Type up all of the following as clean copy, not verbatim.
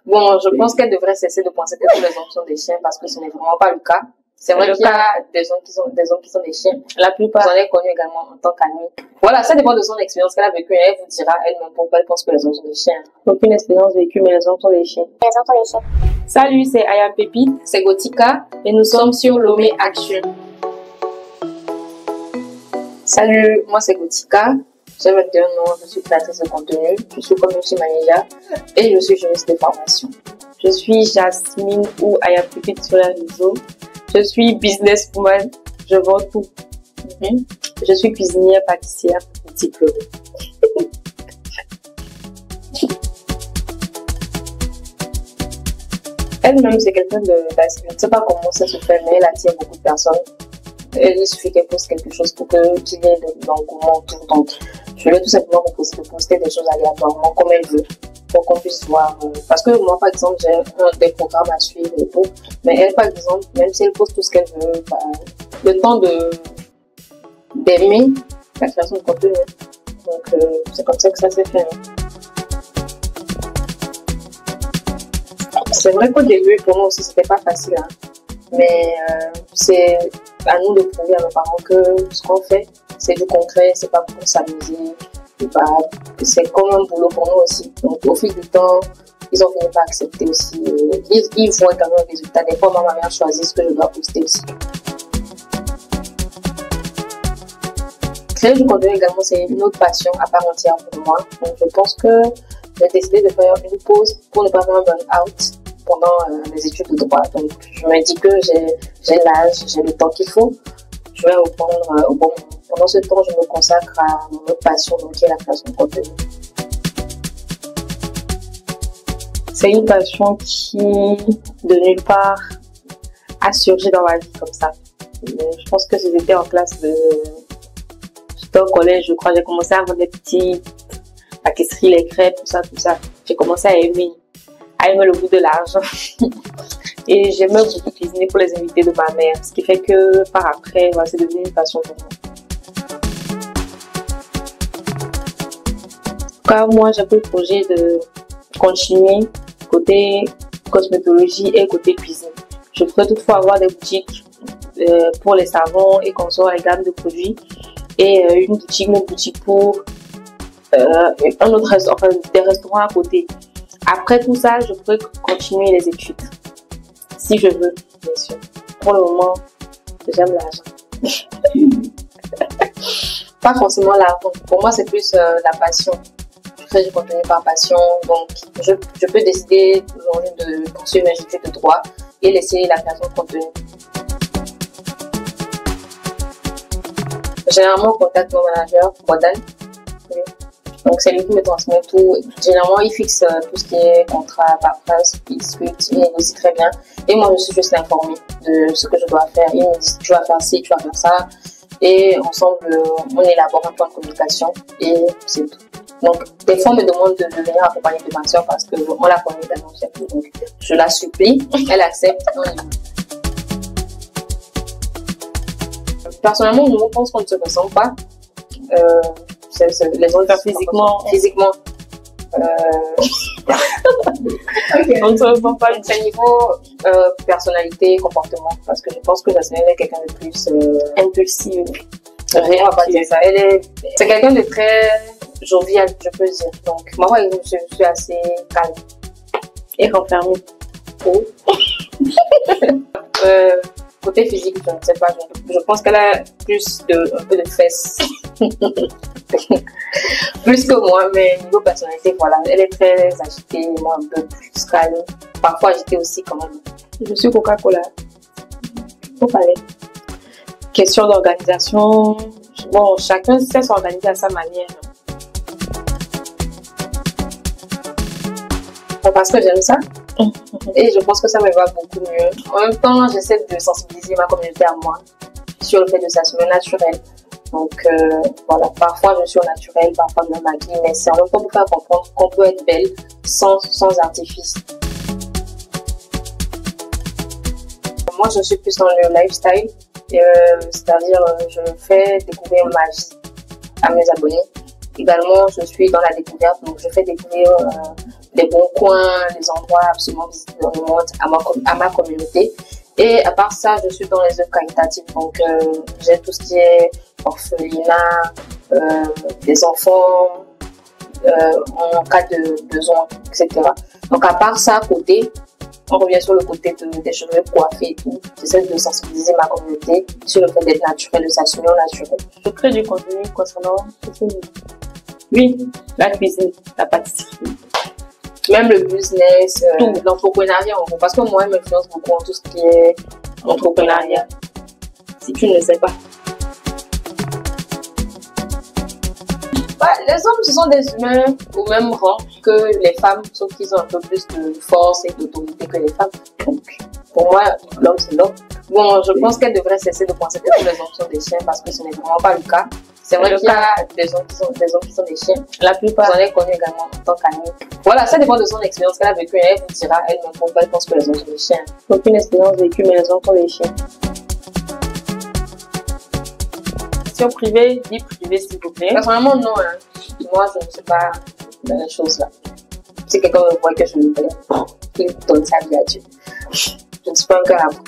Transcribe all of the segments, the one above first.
Bon, je pense qu'elle devrait cesser de penser que tous les hommes sont des chiens parce que ce n'est vraiment pas le cas. C'est vrai qu'il y a des hommes qui sont des chiens. La plupart. J'en ai connu également en tant qu'amie. Voilà, ça dépend de son expérience qu'elle a vécue. Elle vous dira elle-même pourquoi elle pense que les hommes sont des chiens. Aucune expérience vécue, mais les hommes sont des chiens. Les hommes sont des chiens. Salut, c'est Aya Pépite. C'est Gothica. Et nous sommes sur Lomé Action. Salut, moi c'est Gothica. J'ai 21 ans, je suis créatrice de contenu, je suis community manager et je suis juriste de formation. Je suis Jasmine ou Aya Pépite sur les réseaux. Je suis businesswoman, je vends tout. Je suis cuisinière, pâtissière, diplômée. Elle-même, c'est quelqu'un d'assez. Je ne sais pas comment ça se fait, mais elle attire beaucoup de personnes. Il suffit qu'elle poste quelque chose pour qu'il y ait de l'engouement autour. Donc, je vais tout simplement proposer de poster des choses aléatoirement comme elle veut pour qu'on puisse voir. Parce que moi, par exemple, j'ai des programmes à suivre et tout. Mais elle, par exemple, même si elle poste tout ce qu'elle veut, bah, le temps d'aimer la création de contenu. Donc, c'est comme ça que ça s'est fait. C'est vrai qu'au début, pour nous aussi, c'était pas facile. Hein. Mais c'est à nous de prouver à nos parents que ce qu'on fait, c'est du concret, c'est pas pour s'amuser. C'est comme un boulot pour nous aussi. Donc, au fil du temps, ils ont fini par accepter aussi. Ils voient quand même le résultat. Des fois, ma mère choisit ce que je dois poster aussi. Créer du contenu également, c'est une autre passion à part entière pour moi. Donc, je pense que j'ai décidé de faire une pause pour ne pas faire un burn-out pendant mes études de droit. Donc, je me dis que j'ai l'âge, j'ai le temps qu'il faut. Je vais reprendre au bon moment. Pendant ce temps, je me consacre à mon autre passion, donc qui est la création de contenu. C'est une passion qui, de nulle part, a surgi dans ma vie comme ça. Je pense que j'étais en classe j'étais au collège, je crois, j'ai commencé à vendre des petits pâtisseries, les crêpes, tout ça. J'ai commencé à aimer le goût de l'argent. Et j'aimais beaucoup cuisiner pour les invités de ma mère, ce qui fait que par après, voilà, c'est devenu une passion pour moi. En tout cas, moi, j'ai pour projet de continuer côté cosmétologie et côté cuisine. Je pourrais toutefois avoir des boutiques pour les savons et consorts, les gammes de produits, et une boutique pour un autre restaurant, enfin, des restaurants à côté. Après tout ça, je pourrais continuer les études. Si je veux, bien sûr. Pour le moment, j'aime l'argent. Pas forcément l'argent. Pour moi, c'est plus la passion. Je fais du contenu par passion. Donc, je peux décider aujourd'hui de poursuivre mes études de droit et laisser la création de contenu. Généralement, je contacte mon manager, Bodan. Donc, c'est lui qui me transmet tout. Généralement, il fixe tout ce qui est contrat, paperasse, il discute, il négocie très bien. Et moi, je suis juste informée de ce que je dois faire. Il me dit, tu vas faire ci, tu vas faire ça. Et ensemble, on élabore un plan de communication et c'est tout. Donc, des fois, on me demande de venir accompagner de ma soeur parce qu'on la connaît également. Donc, je la supplie, elle accepte. Personnellement, nous, on pense qu'on ne se ressemble pas. Les autres physiquement. Okay. On ne se ressent pas c'est niveau personnalité, comportement, parce que je pense que Jasmine est quelqu'un de plus impulsif. Rien à pas dire ça. C'est quelqu'un de très jovial, je peux dire. Donc, moi, par exemple, je suis assez calme et renfermée. Oh. Côté physique, je ne sais pas. Je pense qu'elle a un peu de fesses. Plus que moi, mais niveau personnalité, voilà. Elle est très agitée, moi un peu plus calme. Parfois agitée aussi quand même. Je suis Coca-Cola. Faut parler. Question d'organisation. Bon, chacun sait s'organiser à sa manière. Parce que j'aime ça. Et je pense que ça me va beaucoup mieux. En même temps, j'essaie de sensibiliser ma communauté à moi sur le fait de s'assumer naturel. Donc voilà, parfois je suis au naturel, parfois je me maquille, mais c'est en même temps pour faire comprendre qu'on peut être belle sans artifice. Moi, je suis plus dans le lifestyle, c'est-à-dire je fais découvrir ma vie à mes abonnés. Également, je suis dans la découverte, donc je fais découvrir des bons coins, les endroits absolument visités dans le monde à ma communauté. Et à part ça, je suis dans les œuvres caritatives. Donc, j'ai tout ce qui est orphelinat, des enfants en cas de besoin, etc. Donc, à part ça, à côté, on revient sur le côté des cheveux coiffés et tout. J'essaie de sensibiliser ma communauté sur le fait d'être naturel, de s'assumer au naturel. Je crée du contenu concernant oui, la cuisine, la pâtisserie. Même le business, l'entrepreneuriat en gros. Parce que moi, je m'influence beaucoup en tout ce qui est entrepreneuriat. Si tu ne le sais pas. Ouais, les hommes, ce sont des humains au même rang que les femmes, sauf qu'ils ont un peu plus de force et d'autorité que les femmes. Donc, pour moi, l'homme, c'est l'homme. Bon, je pense qu'elle devrait cesser de penser que tous les hommes sont des chiens parce que ce n'est vraiment pas le cas. C'est vrai qu'il y a des hommes qui sont des chiens. La plupart, j'en ai connu également en tant qu'amie. Voilà, ça dépend de son expérience qu'elle a vécue. Elle vous dira elle-même pourquoi elle pense que les hommes sont des chiens. Aucune expérience vécue, mais les hommes sont des chiens. Question privée, vie privée, s'il vous plaît. Personnellement, non. Hein. Moi, je ne sais pas dans les choses là. Si quelqu'un me voit que je me plais, il donne sa vie à Dieu. Je ne suis pas un cœur à vous.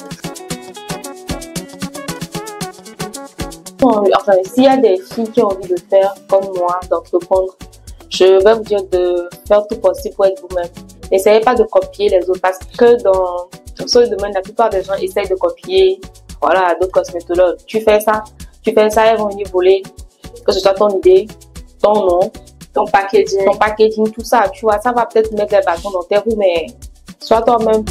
Enfin, s'il y a des filles qui ont envie de faire comme moi, d'entreprendre, je vais vous dire de faire tout possible pour être vous-même. N'essayez pas de copier les autres parce que dans ce domaine, la plupart des gens essayent de copier d'autres cosmétologues. Tu fais ça, elles vont venir voler, que ce soit ton idée, ton nom, ton packaging, tout ça. Tu vois, ça va peut-être mettre les bâtons dans tes roues, mais sois toi-même.